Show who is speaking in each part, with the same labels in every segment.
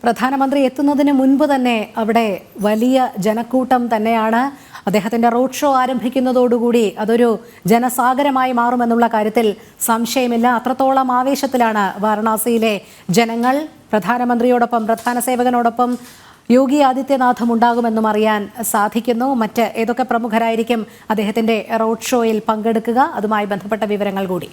Speaker 1: പ്രധാനമന്ത്രി എത്തുന്നതിന് മുൻപ് തന്നെ അവിടെ വലിയ ജനക്കൂട്ടം തന്നെയാണ്. അദ്ദേഹത്തിന്റെ റോഡ് ഷോ ആരംഭിക്കുന്നതോടുകൂടി അതൊരു ജനസാഗരമായി മാറുമെന്നുള്ള കാര്യത്തിൽ സംശയമില്ല. അത്രത്തോളം ആവേശത്തിലാണ് വാരണാസിയിലെ ജനങ്ങൾ. പ്രധാനമന്ത്രിയോടൊപ്പം പ്രധാന സേവകനോടൊപ്പം യോഗി ആദിത്യനാഥും ഉണ്ടാകുമെന്നും അറിയാൻ സാധിക്കുന്നു. മറ്റ് ഏതൊക്കെ പ്രമുഖരായിരിക്കും അദ്ദേഹത്തിന്റെ റോഡ് ഷോയിൽ പങ്കെടുക്കുക, അതുമായി ബന്ധപ്പെട്ട വിവരങ്ങൾ കൂടി.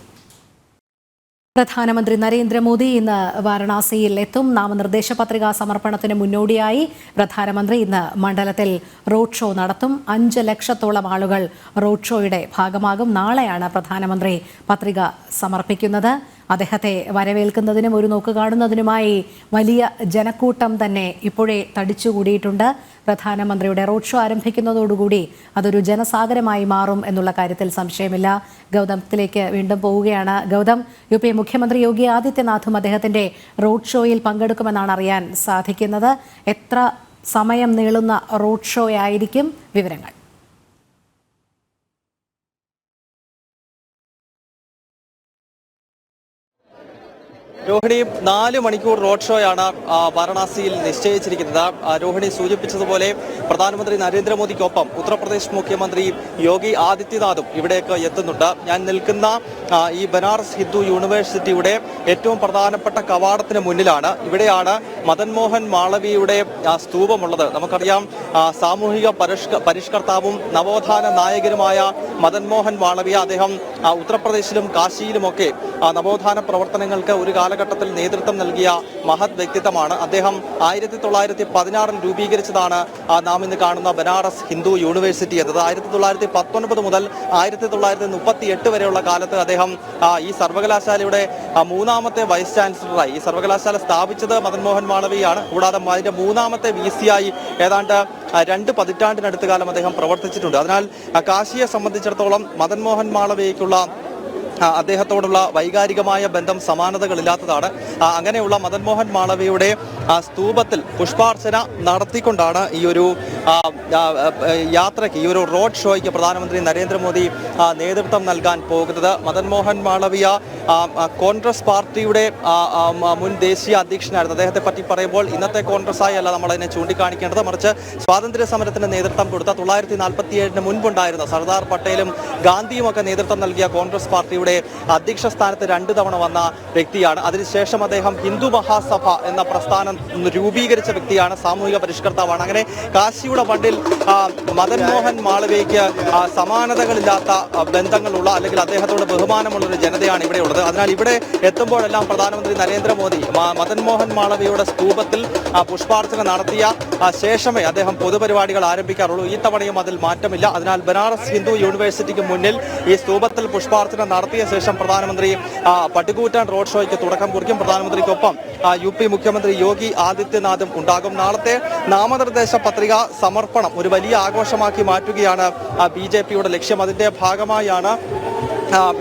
Speaker 1: പ്രധാനമന്ത്രി നരേന്ദ്രമോദി ഇന്ന് വാരണാസിയിൽ എത്തും. നാമനിർദ്ദേശ പത്രികാ സമർപ്പണത്തിന് മുന്നോടിയായി പ്രധാനമന്ത്രി ഇന്ന് മണ്ഡലത്തിൽ റോഡ് ഷോ നടത്തും. 5 ലക്ഷത്തോളം ആളുകൾ റോഡ് ഷോയുടെ ഭാഗമാകും. നാളെയാണ് പ്രധാനമന്ത്രി പത്രിക സമർപ്പിക്കുന്നത്. അദ്ദേഹത്തെ വരവേൽക്കുന്നതിനും ഒരു നോക്ക് കാണുന്നതിനുമായി വലിയ ജനക്കൂട്ടം തന്നെ ഇപ്പോഴേ തടിച്ചുകൂടിയിട്ടുണ്ട്. പ്രധാനമന്ത്രിയുടെ റോഡ് ഷോ ആരംഭിക്കുന്നതോടുകൂടി അതൊരു ജനസാഗരമായി മാറും എന്നുള്ള കാര്യത്തിൽ സംശയമില്ല. ഗൗതമത്തിലേക്ക് വീണ്ടും പോവുകയാണ്. ഗൗതം, UP മുഖ്യമന്ത്രി യോഗി ആദിത്യനാഥും അദ്ദേഹത്തിന്റെ റോഡ് ഷോയിൽ പങ്കെടുക്കുമെന്നാണ് അറിയാൻ സാധിക്കുന്നത്. എത്ര സമയം നീളുന്ന റോഡ് ഷോ ആയിരിക്കും? വിവരങ്ങൾ.
Speaker 2: രോഹിണി, 4 മണിക്കൂർ റോഡ് ഷോയാണ് വാരണാസിയിൽ നിശ്ചയിച്ചിരിക്കുന്നത്. രോഹിണി സൂചിപ്പിച്ചതുപോലെ പ്രധാനമന്ത്രി നരേന്ദ്രമോദിക്കൊപ്പം ഉത്തർപ്രദേശ് മുഖ്യമന്ത്രി യോഗി ആദിത്യനാഥും ഇവിടേക്ക് എത്തുന്നുണ്ട്. ഞാൻ നിൽക്കുന്ന ഈ ബനാറസ് ഹിന്ദു യൂണിവേഴ്സിറ്റിയുടെ ഏറ്റവും പ്രധാനപ്പെട്ട കവാടത്തിന് മുന്നിലാണ്. ഇവിടെയാണ് മദൻ മോഹൻ മാളവീയയുടെ സ്തൂപമുള്ളത്. നമുക്കറിയാം, സാമൂഹിക പരിഷ്കർത്താവും നവോത്ഥാന നായകനുമായ മദൻ മോഹൻ മാളവീയ, അദ്ദേഹം ഉത്തർപ്രദേശിലും കാശിയിലുമൊക്കെ നവോത്ഥാന പ്രവർത്തനങ്ങൾക്ക് ഒരു കാലഘട്ടത്തിൽ നേതൃത്വം നൽകിയ മഹത് വ്യക്തിത്വമാണ്. അദ്ദേഹം 1916 രൂപീകരിച്ചതാണ് നാം ഇന്ന് കാണുന്ന ബനാറസ് ഹിന്ദു യൂണിവേഴ്സിറ്റി എന്നത്. 1919 മുതൽ 1938 വരെയുള്ള കാലത്ത് അദ്ദേഹം ഈ സർവകലാശാലയുടെ 3ാമത്തെ വൈസ് ചാൻസലറായി. ഈ സർവകലാശാല സ്ഥാപിച്ചത് മദൻ മോഹൻ മാളവീയാണ്. കൂടാതെ അതിന്റെ 3ാമത്തെ VC ആയി ഏതാണ്ട് 2 പതിറ്റാണ്ടിനടുത്ത കാലം അദ്ദേഹം പ്രവർത്തിച്ചിട്ടുണ്ട്. അതിനാൽ കാശിയെ സംബന്ധിച്ചിടത്തോളം മദൻ മോഹൻ മാളവീയയ്ക്കുള്ള അദ്ദേഹത്തോടുള്ള വൈകാരികമായ ബന്ധം സമാനതകളില്ലാത്തതാണ്. അങ്ങനെയുള്ള മദൻ മോഹൻ മാളവീയയുടെ സ്തൂപത്തിൽ പുഷ്പാർച്ചന നടത്തിക്കൊണ്ടാണ് ഈ ഒരു യാത്രയ്ക്ക്, ഈ ഒരു റോഡ് ഷോയ്ക്ക് പ്രധാനമന്ത്രി നരേന്ദ്രമോദി നേതൃത്വം നൽകാൻ പോകുന്നത്. മദൻ മോഹൻ മാളവീയ കോൺഗ്രസ് പാർട്ടിയുടെ മുൻ ദേശീയ അധ്യക്ഷനായിരുന്നു. അദ്ദേഹത്തെ പറ്റി പറയുമ്പോൾ ഇന്നത്തെ കോൺഗ്രസ് അല്ല നമ്മളതിനെ ചൂണ്ടിക്കാണിക്കേണ്ടത്, മറിച്ച് സ്വാതന്ത്ര്യ സമരത്തിന് നേതൃത്വം കൊടുത്ത 1947 മുൻപുണ്ടായിരുന്ന സർദാർ പട്ടേലും ഗാന്ധിയും ഒക്കെ നേതൃത്വം നൽകിയ കോൺഗ്രസ് പാർട്ടിയുടെ അധ്യക്ഷ സ്ഥാനത്ത് 2 തവണ വന്ന വ്യക്തിയാണ്. അതിനുശേഷം അദ്ദേഹം ഹിന്ദു മഹാസഭ എന്ന പ്രസ്ഥാനം രൂപീകരിച്ച വ്യക്തിയാണ്. സാമൂഹിക പരിഷ്കർത്താവാണ്. അങ്ങനെ കാശിയുടെ മണ്ണിൽ മദൻ മോഹൻ മാളവീയയ്ക്ക് സമാനതകളില്ലാത്ത ബന്ധങ്ങളുള്ള, അല്ലെങ്കിൽ അദ്ദേഹത്തോട് ബഹുമാനമുള്ള ഒരു ജനതയാണ് ഇവിടെ ഉള്ളത്. അതിനാൽ ഇവിടെ എത്തുമ്പോഴെല്ലാം പ്രധാനമന്ത്രി നരേന്ദ്രമോദി മദൻ മോഹൻ മാളവീയയുടെ സ്തൂപത്തിൽ പുഷ്പാർച്ചന നടത്തിയ ശേഷമേ അദ്ദേഹം പൊതുപരിപാടികൾ ആരംഭിക്കാറുള്ളൂ. ഈ തവണയും അതിൽ മാറ്റമില്ല. അതിനാൽ ബനാറസ് ഹിന്ദു യൂണിവേഴ്സിറ്റിക്ക് മുന്നിൽ ഈ സ്തൂപത്തിൽ പുഷ്പാർച്ചന നടത്തിയ ശേഷം പ്രധാനമന്ത്രി പട്ടുകൂറ്റാൻ റോഡ് ഷോയ്ക്ക് തുടക്കം കുറിക്കും. പ്രധാനമന്ത്രിക്കൊപ്പം UP മുഖ്യമന്ത്രി യോഗി ആദിത്യനാഥും ഉണ്ടാകും. നാളത്തെ നാമനിർദ്ദേശ പത്രിക സമർപ്പണം ഒരു വലിയ ആഘോഷമാക്കി മാറ്റുകയാണ് BJPയുടെ ലക്ഷ്യം. അതിന്റെ ഭാഗമായാണ്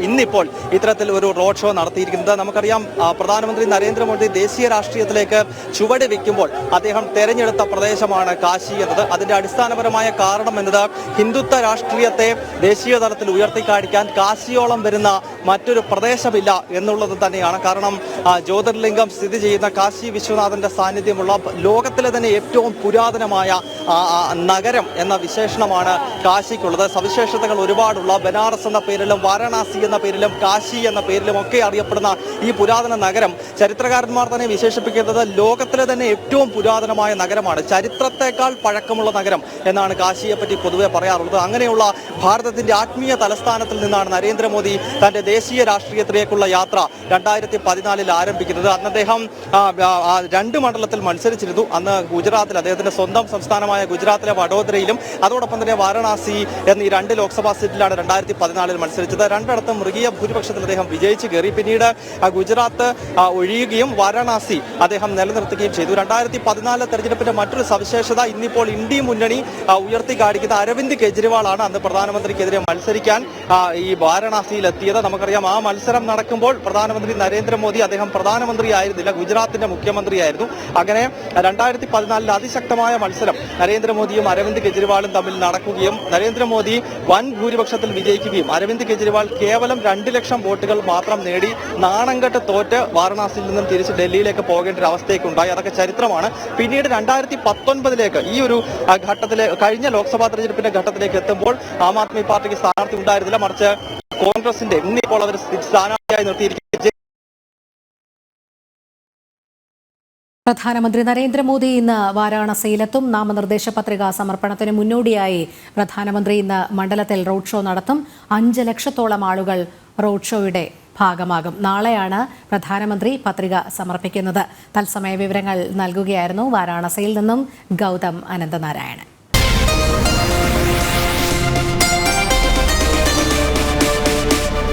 Speaker 2: ഇന്നിപ്പോൾ ഇത്തരത്തിൽ ഒരു റോഡ് ഷോ നടത്തിയിരിക്കുന്നത്. നമുക്കറിയാം, പ്രധാനമന്ത്രി നരേന്ദ്രമോദി ദേശീയ രാഷ്ട്രീയത്തിലേക്ക് ചുവട് വയ്ക്കുമ്പോൾ അദ്ദേഹം തെരഞ്ഞെടുത്ത പ്രദേശമാണ് കാശി എന്നത്. അതിന്റെ അടിസ്ഥാനപരമായ കാരണം എന്നത് ഹിന്ദുത്വ രാഷ്ട്രീയത്തെ ദേശീയ തലത്തിൽ ഉയർത്തിക്കാണിക്കാൻ കാശിയോളം വരുന്ന മറ്റൊരു പ്രദേശമില്ല എന്നുള്ളത് തന്നെയാണ്. കാരണം ജ്യോതിർലിംഗം സ്ഥിതി ചെയ്യുന്ന കാശി വിശ്വനാഥന്റെ സാന്നിധ്യമുള്ള ലോകത്തിലെ തന്നെ ഏറ്റവും പുരാതനമായ നഗരം എന്ന വിശേഷണമാണ് കാശിക്കുള്ളത്. സവിശേഷതകൾ ഒരുപാടുള്ള ബനാറസ് എന്ന പേരിലും വാരണാസി എന്ന പേരിലും കാശി എന്ന പേരിലും ഒക്കെ അറിയപ്പെടുന്ന ഈ പുരാതന നഗരം ചരിത്രകാരന്മാർ തന്നെ വിശേഷിപ്പിക്കുന്നത് ലോകത്തിലെ തന്നെ ഏറ്റവും പുരാതനമായ നഗരമാണ്. ചരിത്രത്തെക്കാൾ പഴക്കമുള്ള നഗരം എന്നാണ് കാശിയെ പറ്റി പൊതുവെ പറയാറുള്ളത്. അങ്ങനെയുള്ള ഭാരതത്തിന്റെ ആത്മീയ തലസ്ഥാനത്തിൽ നിന്നാണ് നരേന്ദ്രമോദി തന്റെ ദേശീയ രാഷ്ട്രീയത്തിലേക്കുള്ള യാത്ര 2014 ആരംഭിക്കുന്നത്. അന്ന് അദ്ദേഹം 2 മണ്ഡലത്തിൽ മത്സരിച്ചിരുന്നു. അന്ന് ഗുജറാത്തിൽ, അദ്ദേഹത്തിന്റെ സ്വന്തം സംസ്ഥാനമായ ഗുജറാത്തിലെ വഡോദരയിലും അതോടൊപ്പം തന്നെ വാരണാസി എന്നീ 2 ലോക്സഭാ സീറ്റിലാണ് 2014 മത്സരിച്ചത്. 2 മൃഗീയ ഭൂരിപക്ഷത്തിൽ അദ്ദേഹം വിജയിച്ചു കയറി. പിന്നീട് ഗുജറാത്ത് ഒഴിയുകയും വാരണാസി അദ്ദേഹം നിലനിർത്തുകയും ചെയ്തു. 2014 തെരഞ്ഞെടുപ്പിന്റെ മറ്റൊരു സവിശേഷത, ഇന്നിപ്പോൾ ഇന്ത്യ മുന്നണി ഉയർത്തി കാണിക്കുന്ന അരവിന്ദ് കെജ്രിവാളാണ് അന്ന് പ്രധാനമന്ത്രിക്കെതിരെ മത്സരിക്കാൻ ഈ വാരണാസിയിൽ എത്തിയത്. നമുക്കറിയാം, നമുക്കറിയാം ആ മത്സരം നടക്കുമ്പോൾ പ്രധാനമന്ത്രി നരേന്ദ്രമോദി അദ്ദേഹം പ്രധാനമന്ത്രിയായിരുന്നില്ല, ഗുജറാത്തിന്റെ മുഖ്യമന്ത്രിയായിരുന്നു. അങ്ങനെ 2014 അതിശക്തമായ മത്സരം നരേന്ദ്രമോദിയും അരവിന്ദ് കെജ്രിവാളും തമ്മിൽ നടക്കുകയും നരേന്ദ്രമോദി വൻ ഭൂരിപക്ഷത്തിൽ വിജയിക്കുകയും അരവിന്ദ് കെജ്രിവാൾ കേവലം 2 ലക്ഷം വോട്ടുകൾ മാത്രം നേടി നാണംകെട്ട് തോറ്റ് വാരണാസിയിൽ നിന്നും തിരിച്ച് ഡൽഹിയിലേക്ക് പോകേണ്ട ഒരു അവസ്ഥയൊക്കെ ഉണ്ടായി. അതൊക്കെ ചരിത്രമാണ്. പിന്നീട് 2019 ഈ ഒരു ഘട്ടത്തിലെ കഴിഞ്ഞ ലോക്സഭാ തെരഞ്ഞെടുപ്പിന്റെ ഘട്ടത്തിലേക്ക് എത്തുമ്പോൾ ആം ആദ്മി പാർട്ടിക്ക് സ്ഥാനാർത്ഥി ഉണ്ടായിരുന്നില്ല, മറിച്ച് കോൺഗ്രസിന്റെ ഇന്നിപ്പോൾ അവർ സ്ഥാനാർത്ഥിയായി നിർത്തിയിരിക്കുന്നത്.
Speaker 1: പ്രധാനമന്ത്രി നരേന്ദ്രമോദി ഇന്ന് വാരാണസിയിലെത്തും. നാമനിർദ്ദേശ പത്രികാ സമർപ്പണത്തിന് മുന്നോടിയായി പ്രധാനമന്ത്രി ഇന്ന് മണ്ഡലത്തിൽ റോഡ് ഷോ നടത്തും. 5 ലക്ഷത്തോളം ആളുകൾ റോഡ് ഷോയുടെ ഭാഗമാകും. നാളെയാണ് പ്രധാനമന്ത്രി പത്രിക സമർപ്പിക്കുന്നത്. തത്സമയ വിവരങ്ങൾ നൽകുകയായിരുന്നു വാരാണസിയിൽ നിന്നും ഗൗതം അനന്തനാരായണൻ.